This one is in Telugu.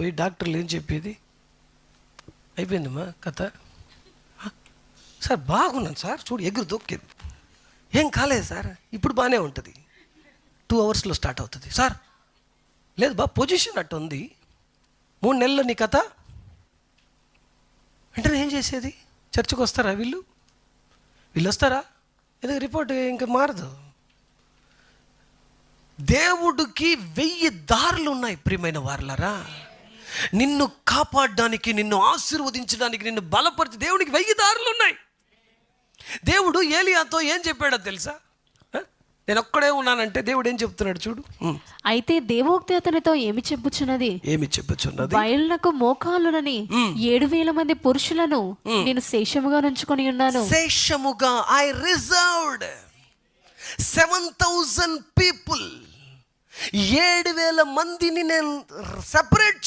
పోయి డాక్టర్లు ఏం చెప్పేది, అయిపోయిందమ్మా కథ. సార్ బాగున్నాను సార్, చూడు ఎగురు దొక్కేది, ఏం కాలేదు సార్, ఇప్పుడు బాగానే ఉంటుంది, 2 అవర్స్లో స్టార్ట్ అవుతుంది సార్. లేదు బా పొజిషన్ అట్టు ఉంది, 3 నెలల్లో నీ కథ. వెంటనే ఏం చేసేది? చర్చకు వస్తారా వీళ్ళు వస్తారా? ఎందుకు రిపోర్ట్ ఇంకా మారదు. దేవుడికి 1000 దారులు ఉన్నాయి ప్రియమైన వారలారా. నిన్ను కాపాడడానికి, నిన్ను ఆశీర్వదించడానికి, నిన్ను బలపరిచి దేవుడికి 1000 దారులు ఉన్నాయి. దేవుడు ఏలియాతో ఏం చెప్పాడో తెలుసా? నేను ఒక్కడే ఉన్నానంటే దేవుడు ఏం చెప్తున్నాడు చూడు. అయితే దేవోక్తి అతనితో ఏమి చెప్పుచున్నది? బయలునకు మోకాలునని 7,000 మంది పురుషులను నేను శేషముగా నుంచుకొని ఉన్నాను. శేషముగా ఐ రిజర్వ్డ్ 7,000 పీపుల్. 7,000 మందిని నేను సెపరేట్